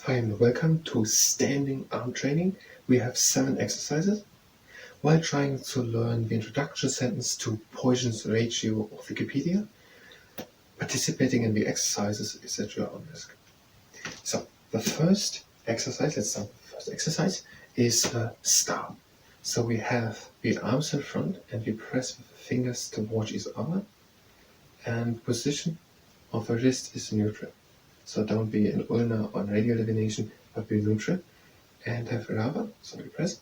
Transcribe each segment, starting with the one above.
Hi and welcome to standing arm training. We have 7 exercises. While trying to learn the introduction sentence to Poisson's ratio of Wikipedia, participating in the exercises is at your own risk. So the first exercise, let's start with the first exercise, is a star. So we have the arms in front and we press with the fingers towards each other, and position of the wrist is neutral. So don't be in ulnar or radial deformation, but be neutral, and have rather, so we press,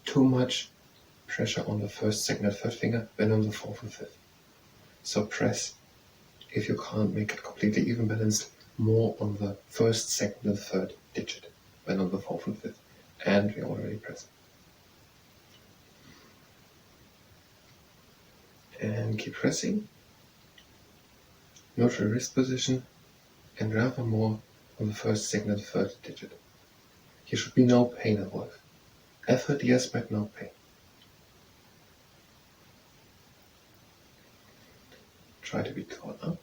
too much pressure on the first, second and third finger than on the fourth and fifth. So press, if you can't make it completely even balanced, more on the first, second and third digit than on the fourth and fifth. And we already press. And keep pressing. Neutral wrist position, and rather more on the first, second and third digit. Here should be no pain involved. Effort, yes, but no pain. Try to be taller.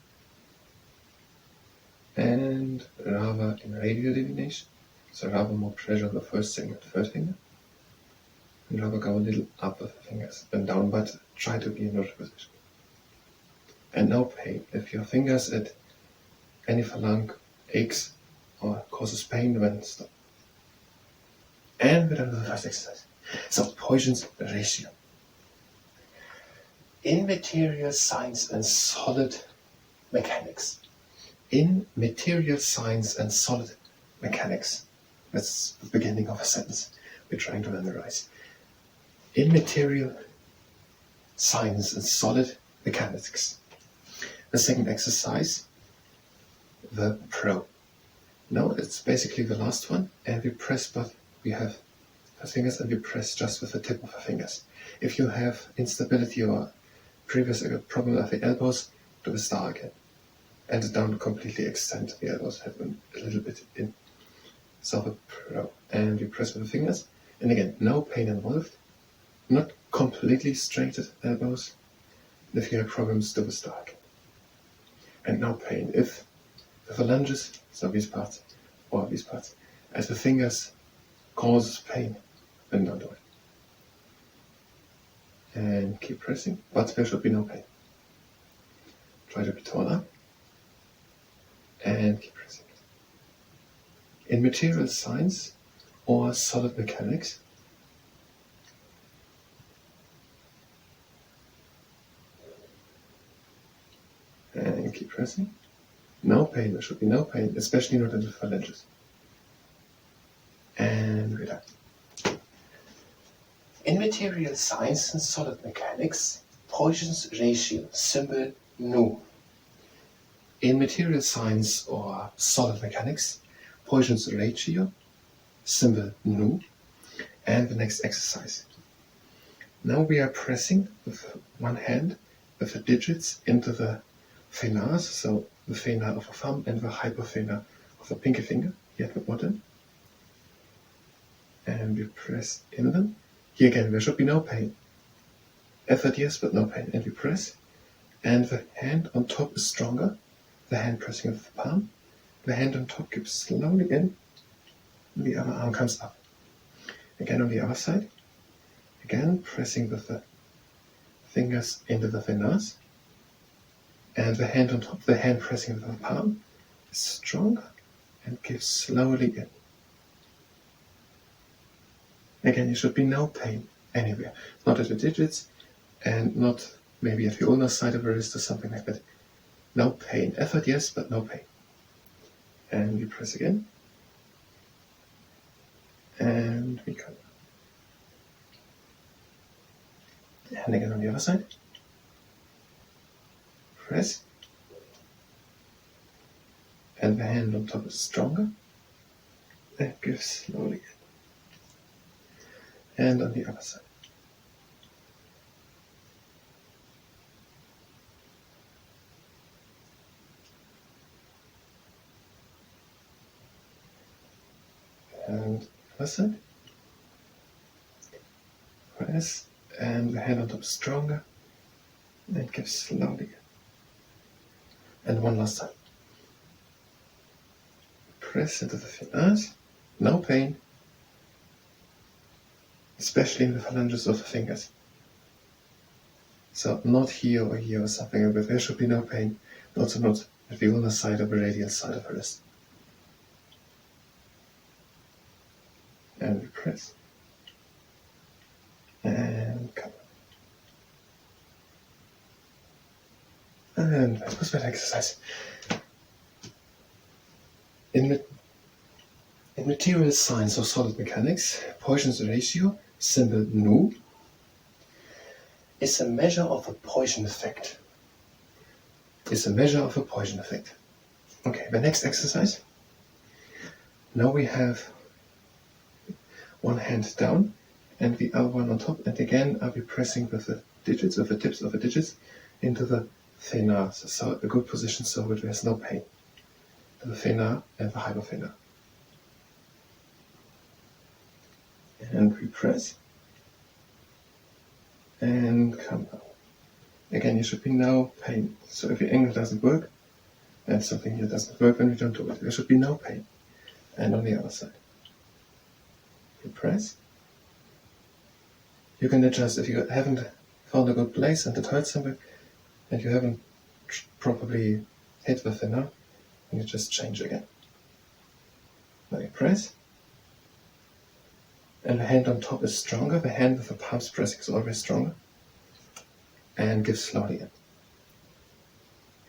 And rather in radial deformation, so rather more pressure on the first, second and third finger. And rather go a little up with the fingers than down, but try to be in neutral position. And no pain. If your fingers at any phalanx aches or causes pain, then stop. And we're done with the first exercise. So, Poisson's ratio. In material science and solid mechanics. In material science and solid mechanics. That's the beginning of a sentence we're trying to memorize. In material science and solid mechanics. The second exercise, the pro. Now it's basically the last one, and we press, but we have the fingers and we press just with the tip of the fingers. If you have instability or previous problem of the elbows, do the star again. And don't completely extend the elbows, have them a little bit in. So the pro. And we press with the fingers, and again, no pain involved. Not completely straight elbows. If you have problems, do the star again. And no pain. If the phalanges, so these parts, or these parts, as the fingers causes pain, then don't do it. And keep pressing, but there should be no pain. Try to be taller. And keep pressing. In material science or solid mechanics, and keep pressing. No pain, there should be no pain, especially not in the phalanges. And we're done. In material science and solid mechanics, Poisson's ratio, symbol nu. In material science or solid mechanics, Poisson's ratio, symbol nu. And the next exercise. Now we are pressing with one hand with the digits into the phenars, so the thenar of the thumb and the hypothenar of the pinky finger, here at the bottom. And we press in them. Here again, there should be no pain. Effort, yes, but no pain. And we press. And the hand on top is stronger. The hand pressing with the palm. The hand on top gives slowly in. And the other arm comes up. Again on the other side. Again, pressing with the fingers into the thenars. And the hand on top, the hand pressing with the palm, is stronger and gives slowly in. Again, there should be no pain anywhere. Not at the digits, and not maybe at the ulnar side of the wrist or something like that. No pain. Effort, yes, but no pain. And we press again. And we come. And again on the other side. Press, and the hand on top is stronger, and give slowly in. And on the other side. And the other side. Press, and the hand on top is stronger, and give slowly in. And one last time. press into the fingers. No pain, especially in the phalanges of the fingers. So not here or here or something, but there should be no pain. Also not at the ulnar side or the radial side of the wrist. And we press. And come. And that was that exercise. In material science or solid mechanics, Poisson's ratio, symbol nu, is a measure of a Poisson effect. Okay, the next exercise. Now we have one hand down and the other one on top, and again I'll be pressing with the digits, with the tips of the digits, into the thenar, so a good position so that there's no pain. The thenar and the hypophanar. And we press. And come down. Again, there should be no pain. So if your angle doesn't work, and something here doesn't work, then we don't do it. There should be no pain. And on the other side. You press. You can adjust if you haven't found a good place and it hurts somewhere, and you haven't properly hit the thinner, and you just change again. Now you press. And the hand on top is stronger. The hand with the palms pressing is always stronger. And give slowly in.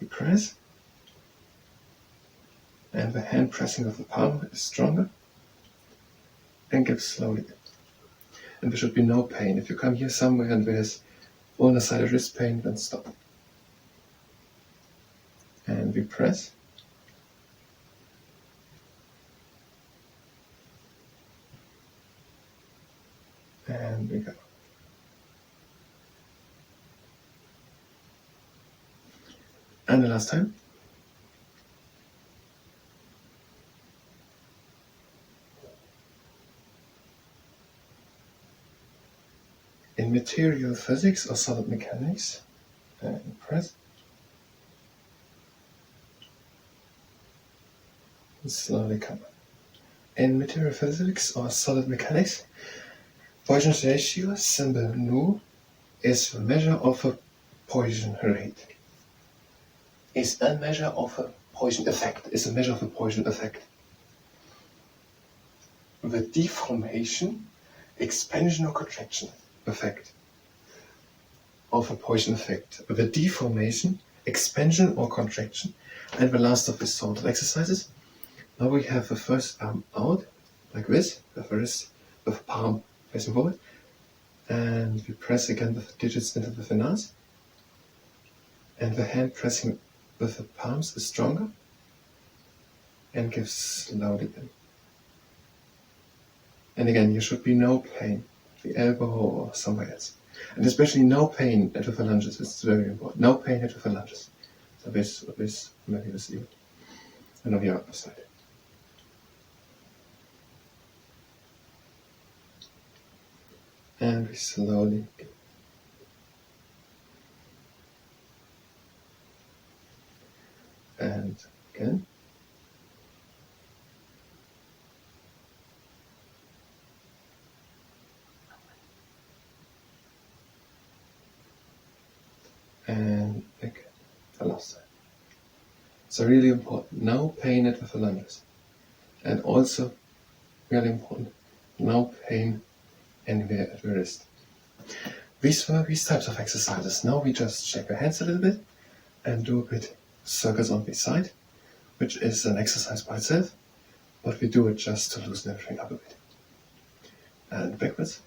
You press. And the hand pressing with the palm is stronger. And give slowly in. And there should be no pain. If you come here somewhere and there's ulnar side wrist pain, then stop. And we press. And we go. And the last time. In material physics or solid mechanics, and press. And slowly come up. In material physics or solid mechanics, Poisson's ratio, symbol nu, is a measure of a Poisson rate. Is a measure of a Poisson effect. The deformation, expansion or contraction effect of a Poisson effect. The deformation, expansion or contraction. And the last of these sort of exercises. Now we have the first arm out, like this, with the wrist, with the palm facing forward, and we press again with the digits into the finars, and the hand pressing with the palms is stronger, and gives slowly in. And again, there should be no pain, the elbow or somewhere else, and especially no pain at the phalanges. It's very important. No pain at the phalanges. So this, maybe this even, and on the other side. And we slowly go. And again. And again, the last time. So really important, no pain at the phalanges. And also, really important, no pain anywhere at the wrist. These were these types of exercises. Now we just shake our hands a little bit and do a bit circles on the side, which is an exercise by itself, but we do it just to loosen everything up a bit. And backwards.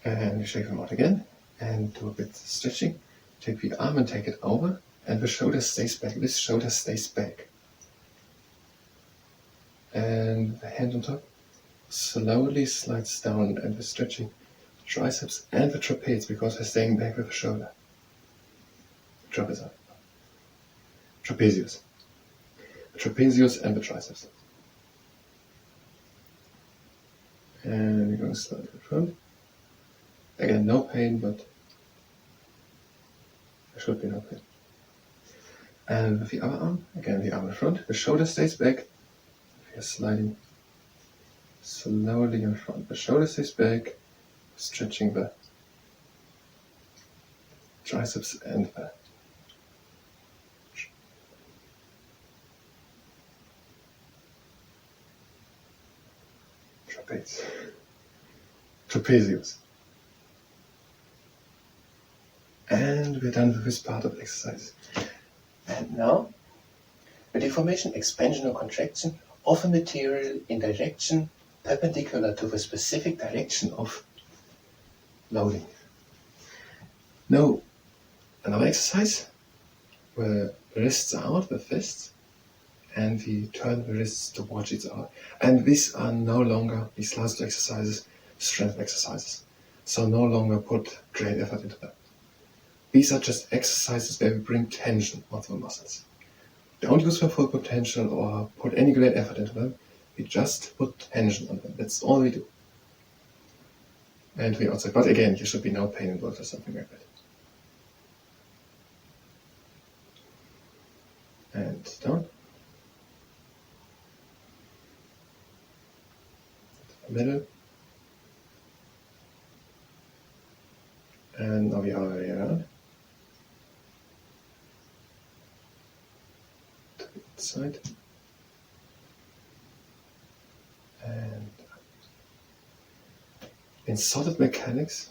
And we shake them out again and do a bit stretching. Take the arm and take it over, and the shoulder stays back. This shoulder stays back. And the hand on top slowly slides down, and we're stretching the triceps and the trapeze because we're staying back with the shoulder. Trapezius. The trapezius and the triceps. And we're going slowly to the front. Again, no pain, but there should be no pain. And with the other arm, again the arm in front, the shoulder stays back. We are sliding slowly in front. The shoulder stays back, stretching the triceps and the trapezius. And we're done with this part of the exercise. And now, the deformation, expansion or contraction of a material in direction perpendicular to the specific direction of loading. Now, another exercise where the wrists are out, the fists, and we turn the wrists towards each other. And these are no longer, these last two exercises, strength exercises. So no longer put great effort into them. These are just exercises where we bring tension onto the muscles. Don't use them for potential or put any great effort into them. We just put tension on them. That's all we do. And we also, but again, there should be no pain involved or something like that. And down. Middle. And now the other way around. To the side. And in solid mechanics,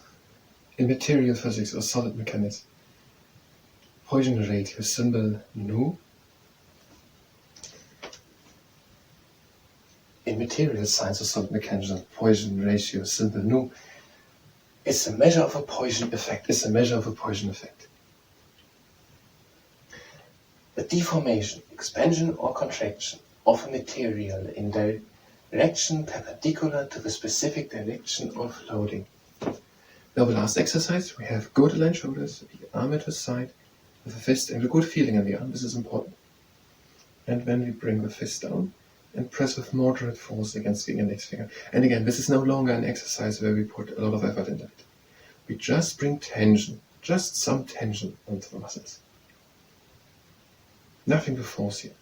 in material physics or solid mechanics, Poisson ratio symbol nu. In material science or solid mechanics, Poisson ratio symbol nu is a measure of a Poisson effect. The deformation, expansion or contraction of a material in direction perpendicular to the specific direction of loading. Now the last exercise, we have good aligned shoulders, the arm at the side, with the fist and a good feeling in the arm. This is important. And then we bring the fist down and press with moderate force against the index finger. And again, this is no longer an exercise where we put a lot of effort into it. We just bring tension, just some tension onto the muscles. Nothing to force here.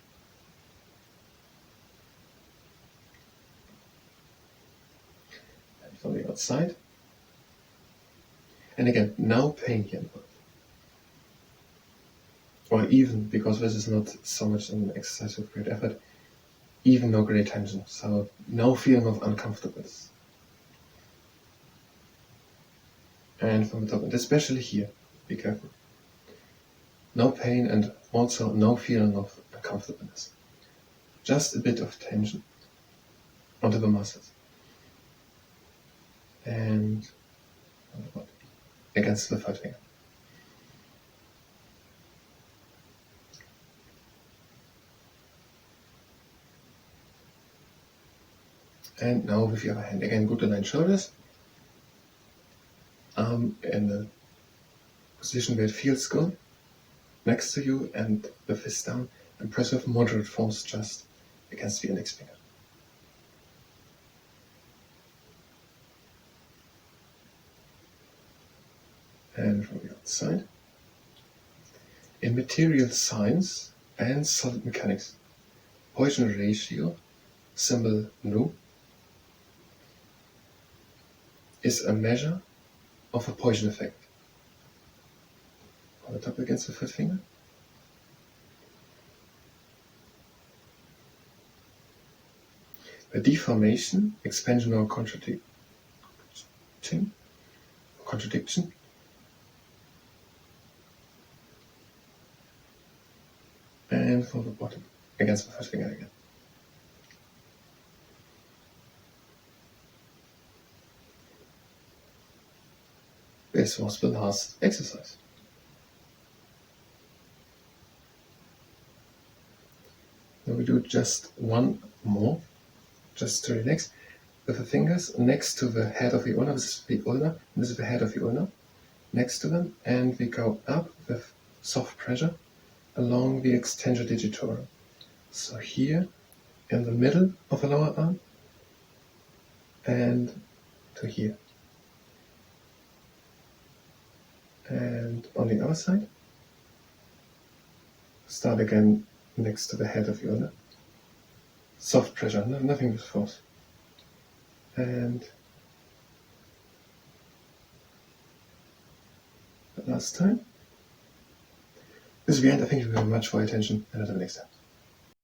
And from the outside. And again, no pain here involved. Or even, because this is not so much an exercise with great effort, even no great tension, so no feeling of uncomfortableness. And from the top, and especially here, be careful. No pain and also no feeling of uncomfortableness. Just a bit of tension onto the muscles. And against the third finger. And now with the other hand, again, good aligned shoulders. Arm in the position where it feels good, next to you, and the fist down, and press with moderate force just against the index finger. And from the outside. In material science and solid mechanics, Poisson ratio, symbol nu, is a measure of a Poisson effect. On the top against the third finger. A deformation, expansion or contradiction, and from the bottom against the third finger again. This was the last exercise. Now we do just one more, just to relax, with the fingers next to the head of the ulna. This is the ulna, and this is the head of the ulna, next to them, and we go up with soft pressure along the extensor digitorum. So here, in the middle of the lower arm, and to here. And on the other side. Start again next to the head of your soft pressure, nothing with force. And the last time. This is the end. I thank you very much for your attention, and until next time.